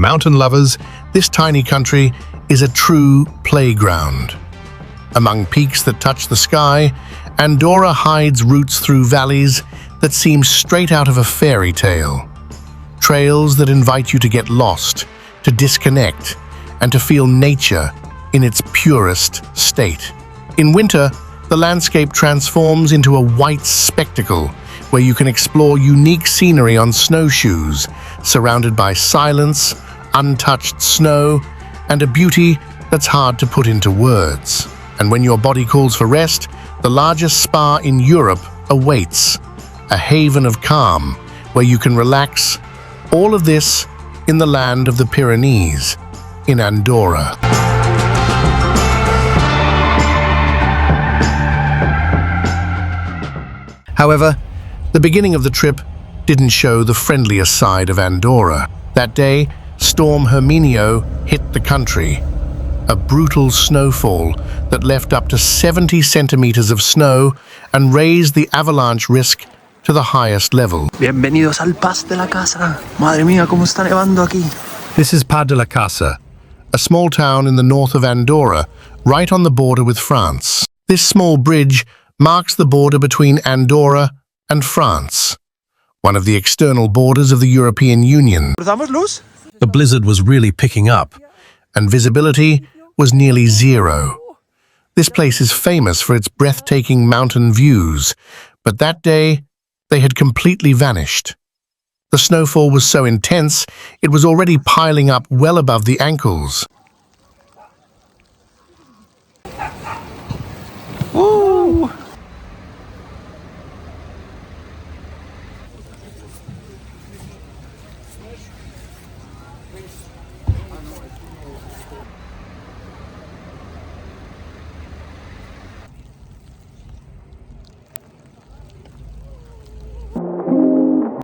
mountain lovers, this tiny country is a true playground. Among peaks that touch the sky, Andorra hides routes through valleys that seem straight out of a fairy tale. Trails that invite you to get lost, to disconnect, and to feel nature in its purest state. In winter, the landscape transforms into a white spectacle where you can explore unique scenery on snowshoes, surrounded by silence, untouched snow, and a beauty that's hard to put into words. And when your body calls for rest, the largest spa in Europe awaits, a haven of calm where you can relax. All of this in the land of the Pirineos, in Andorra. However, the beginning of the trip didn't show the friendlier side of Andorra. That day, Storm Herminio hit the country. A brutal snowfall that left up to 70 centimeters of snow and raised the avalanche risk to the highest level. Bienvenidos al Pas de la Casa. Madre mía, cómo está nevando aquí. This is Pas de la Casa, a small town in the north of Andorra, right on the border with France. This small bridge marks the border between Andorra and France, one of the external borders of the European Union. The blizzard was really picking up, and visibility was nearly zero. This place is famous for its breathtaking mountain views, but that day they had completely vanished. The snowfall was so intense, it was already piling up well above the ankles. Woo!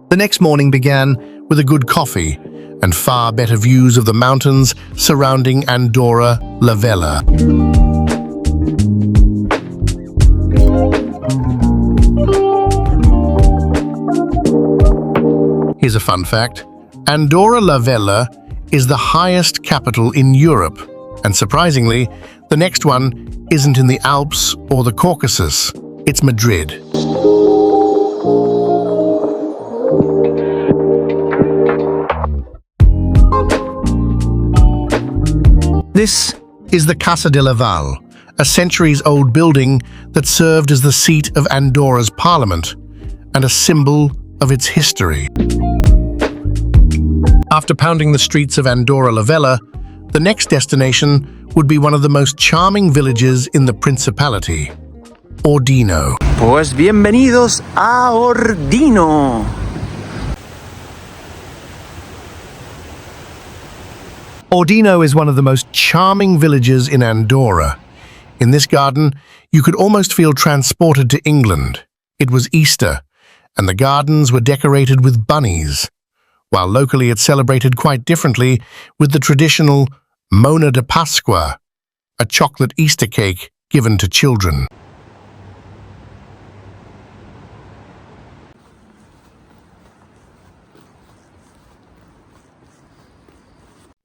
The next morning began with a good coffee and far better views of the mountains surrounding Andorra la Vella. Here's a fun fact. Andorra la Vella is the highest capital in Europe, and surprisingly, the next one isn't in the Alps or the Caucasus. It's Madrid. This is the Casa de la Vall, a centuries-old building that served as the seat of Andorra's parliament and a symbol of its history. After pounding the streets of Andorra la Vella, the next destination would be one of the most charming villages in the Principality, Ordino. Pues bienvenidos a Ordino. Ordino is one of the most charming villages in Andorra. In this garden, you could almost feel transported to England. It was Easter, and the gardens were decorated with bunnies, while locally it celebrated quite differently with the traditional Mona de Pasqua, a chocolate Easter cake given to children.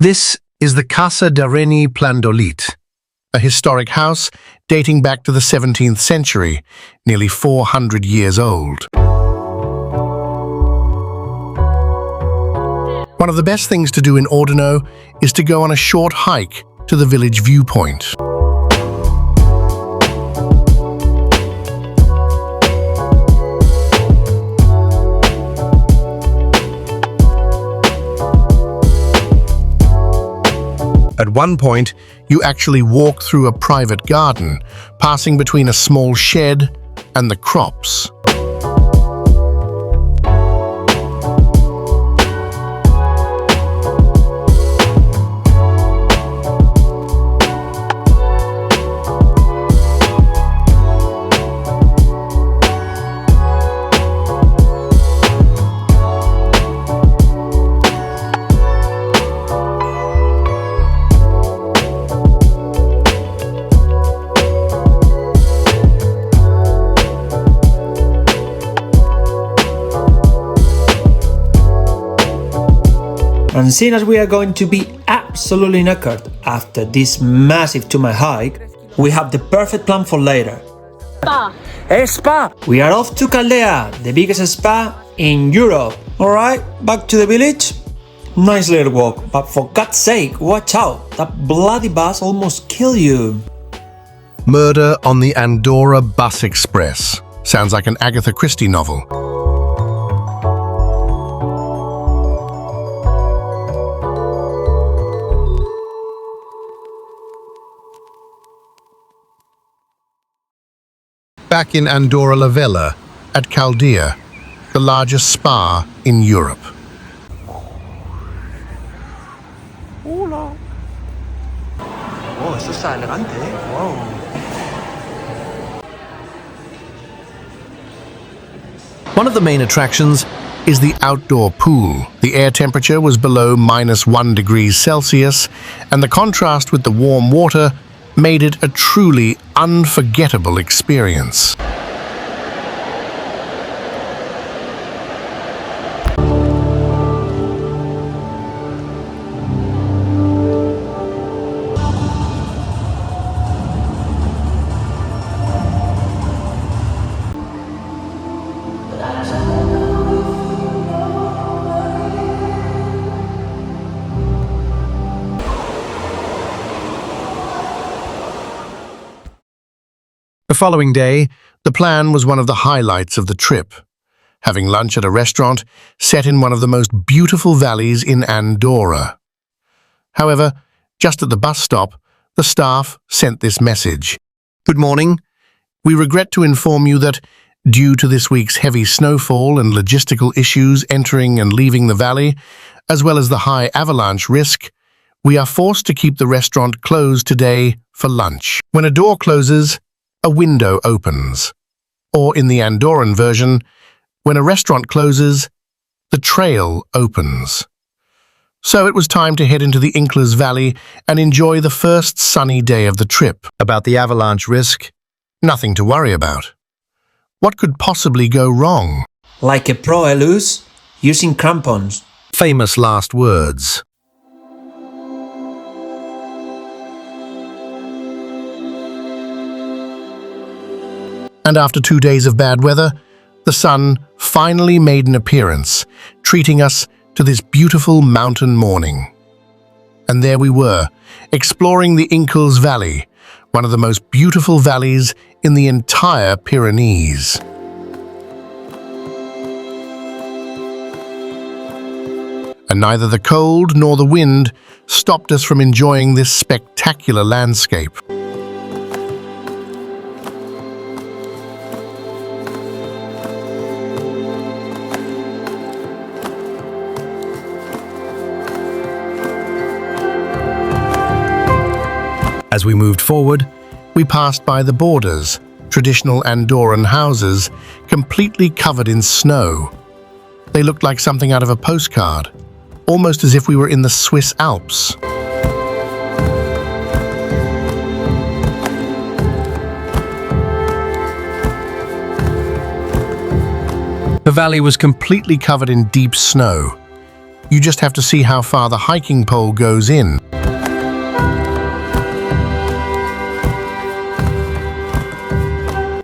This is the Casa de Reni Plandolit, a historic house dating back to the 17th century, nearly 400 years old. One of the best things to do in Ordino is to go on a short hike to the village viewpoint. At one point, you actually walk through a private garden, passing between a small shed and the crops. And seeing as we are going to be absolutely knackered after this massive 2-mile hike, we have the perfect plan for later. Spa! We are off to Caldea, the biggest spa in Europe. Alright, back to the village. Nice little walk, but for God's sake, watch out, that bloody bus almost killed you. Murder on the Andorra Bus Express. Sounds like an Agatha Christie novel. Back in Andorra la Vella, at Caldea, the largest spa in Europe. Hola. Oh, esto está elegante, ¿eh? Wow. One of the main attractions is the outdoor pool. The air temperature was below -1 degrees Celsius, and the contrast with the warm water made it a truly unforgettable experience. The following day, the plan was one of the highlights of the trip. Having lunch at a restaurant set in one of the most beautiful valleys in Andorra. However, just at the bus stop, the staff sent this message. Good morning. We regret to inform you that, due to this week's heavy snowfall and logistical issues entering and leaving the valley, as well as the high avalanche risk, we are forced to keep the restaurant closed today for lunch. When a door closes, a window opens. Or in the Andorran version, when a restaurant closes, the trail opens. So it was time to head into the Incles Valley and enjoy the first sunny day of the trip. About the avalanche risk, nothing to worry about. What could possibly go wrong? Like a pro Elus, using crampons. Famous last words. And after 2 days of bad weather, the sun finally made an appearance, treating us to this beautiful mountain morning. And there we were, exploring the Incles Valley, one of the most beautiful valleys in the entire Pirineos. And neither the cold nor the wind stopped us from enjoying this spectacular landscape. As we moved forward, we passed by the borders, traditional Andorran houses, completely covered in snow. They looked like something out of a postcard, almost as if we were in the Swiss Alps. The valley was completely covered in deep snow. You just have to see how far the hiking pole goes in.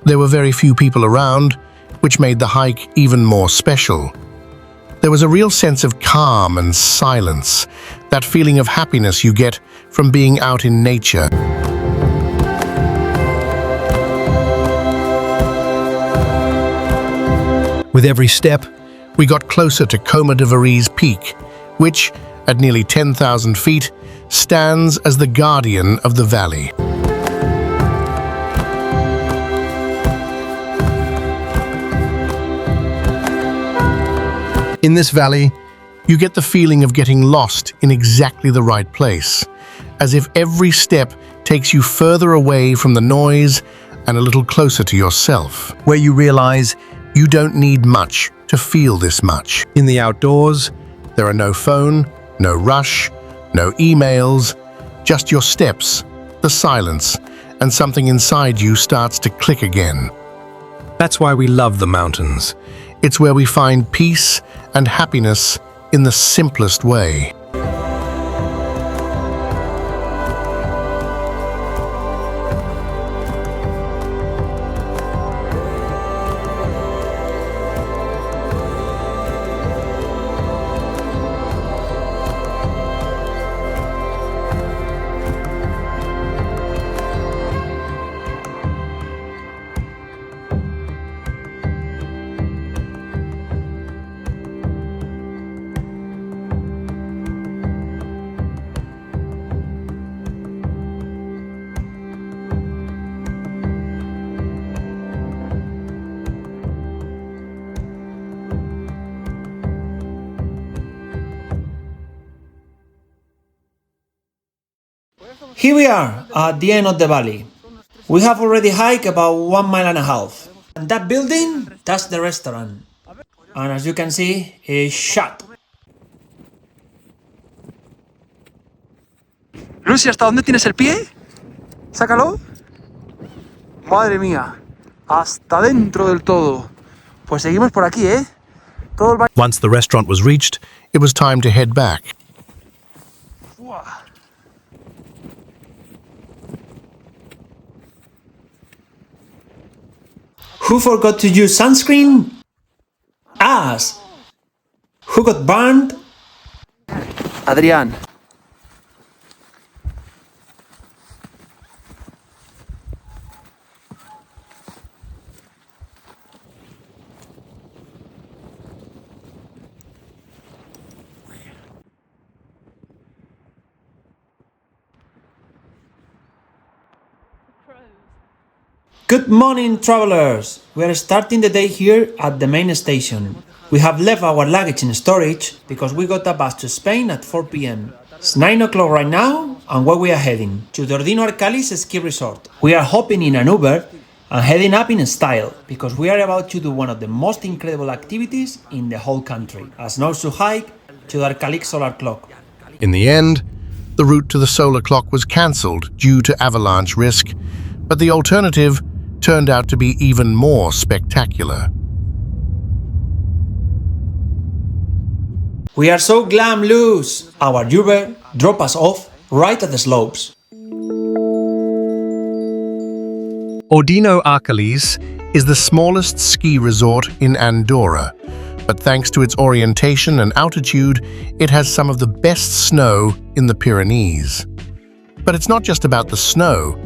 There were very few people around, which made the hike even more special. There was a real sense of calm and silence, that feeling of happiness you get from being out in nature. With every step, we got closer to Coma de Varies Peak, which, at nearly 10,000 feet, stands as the guardian of the valley. In this valley, you get the feeling of getting lost in exactly the right place, as if every step takes you further away from the noise and a little closer to yourself, where you realize you don't need much to feel this much. In the outdoors, there are no phone, no rush, no emails, just your steps, the silence, and something inside you starts to click again. That's why we love the mountains. It's where we find peace and happiness in the simplest way. Here we are at the end of the valley. We have already hiked about 1.5 miles. And that building, that's the restaurant. And as you can see, it's shut. Lucy, ¿hasta dónde tienes el pie? Sácalo. Madre mía. Hasta dentro del todo. Pues seguimos por aquí, ¿eh? Todo el Once the restaurant was reached, it was time to head back. Who forgot to use sunscreen? Us. Who got burned? Adrián. Good morning, travelers! We are starting the day here at the main station. We have left our luggage in storage because we got a bus to Spain at 4 p.m. It's 9 o'clock right now, and where we are heading? To the Ordino Arcalís ski resort. We are hopping in an Uber and heading up in style because we are about to do one of the most incredible activities in the whole country, a snowshoe hike to the Arcalís solar clock. In the end, the route to the solar clock was cancelled due to avalanche risk, but the alternative turned out to be even more spectacular. We are so glamorous! Our Uber dropped us off right at the slopes. Ordino Arcalís is the smallest ski resort in Andorra, but thanks to its orientation and altitude, it has some of the best snow in the Pirineos. But it's not just about the snow.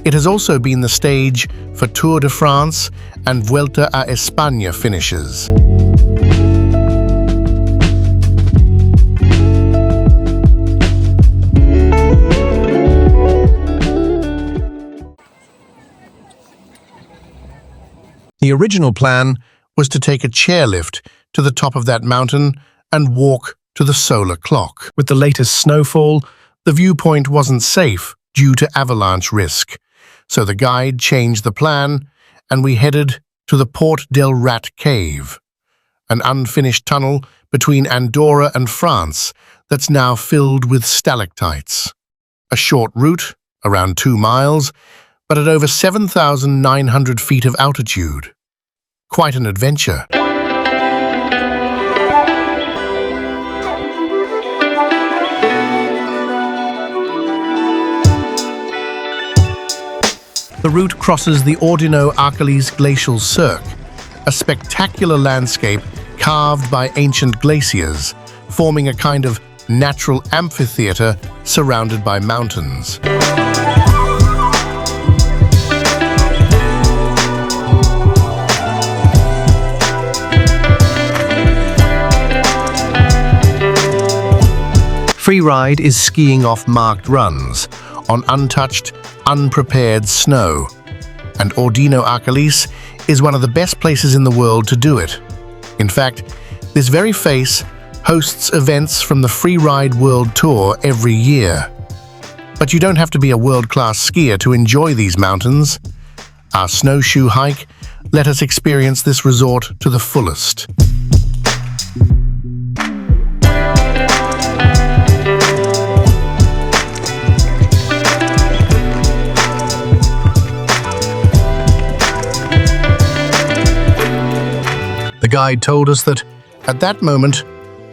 It has also been the stage for Tour de France and Vuelta a España finishes. The original plan was to take a chairlift to the top of that mountain and walk to the solar clock. With the latest snowfall, the viewpoint wasn't safe due to avalanche risk. So the guide changed the plan, and we headed to the Port del Rat Cave, an unfinished tunnel between Andorra and France that's now filled with stalactites. A short route, around 2 miles, but at over 7,900 feet of altitude. Quite an adventure. The route crosses the Ordino Arcalís glacial cirque, a spectacular landscape carved by ancient glaciers, forming a kind of natural amphitheater surrounded by mountains. Freeride is skiing off marked runs on untouched, unprepared snow, and Ordino Arcalís is one of the best places in the world to do it. In fact, this very face hosts events from the Freeride World Tour every year. But you don't have to be a world-class skier to enjoy these mountains. Our snowshoe hike let us experience this resort to the fullest. The guide told us that, at that moment,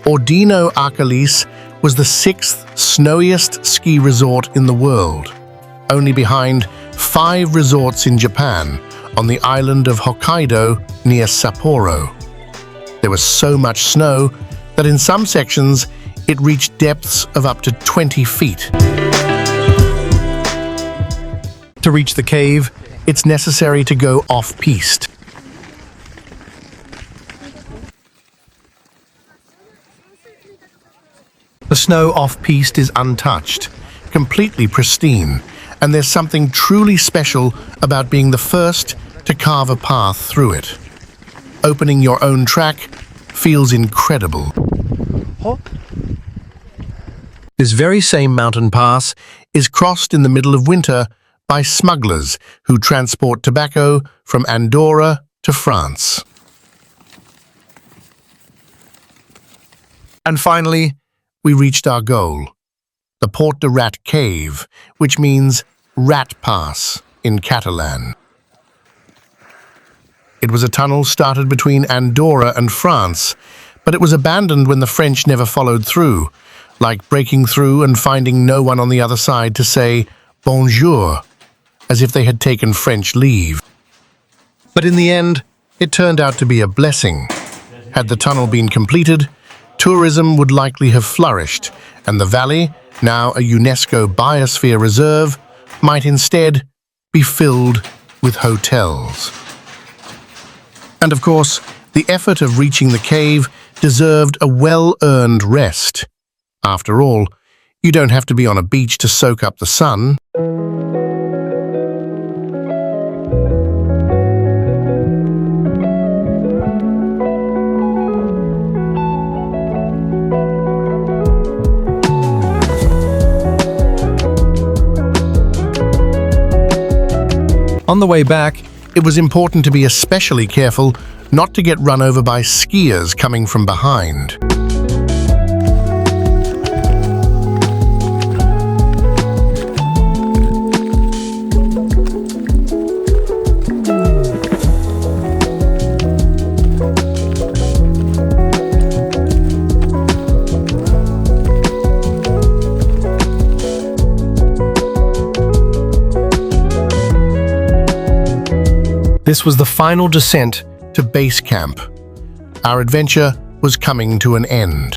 Ordino Arcalís was the 6th snowiest ski resort in the world, only behind 5 resorts in Japan on the island of Hokkaido near Sapporo. There was so much snow that in some sections it reached depths of up to 20 feet. To reach the cave, it's necessary to go off-piste. The snow off-piste is untouched, completely pristine, and there's something truly special about being the first to carve a path through it. Opening your own track feels incredible. This very same mountain pass is crossed in the middle of winter by smugglers who transport tobacco from Andorra to France. And finally, we reached our goal, the Port de Rat Cave, which means Rat Pass in Catalan. It was a tunnel started between Andorra and France, but it was abandoned when the French never followed through, like breaking through and finding no one on the other side to say bonjour, as if they had taken French leave. But in the end, it turned out to be a blessing. Had the tunnel been completed, tourism would likely have flourished, and the valley, now a UNESCO Biosphere Reserve, might instead be filled with hotels. And of course, the effort of reaching the cave deserved a well-earned rest. After all, you don't have to be on a beach to soak up the sun. On the way back, it was important to be especially careful not to get run over by skiers coming from behind. This was the final descent to base camp. Our adventure was coming to an end.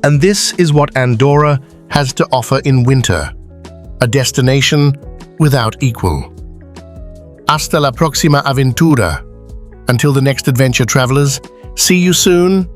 And this is what Andorra has to offer in winter, a destination without equal. Hasta la próxima aventura. Until the next adventure, travelers, see you soon.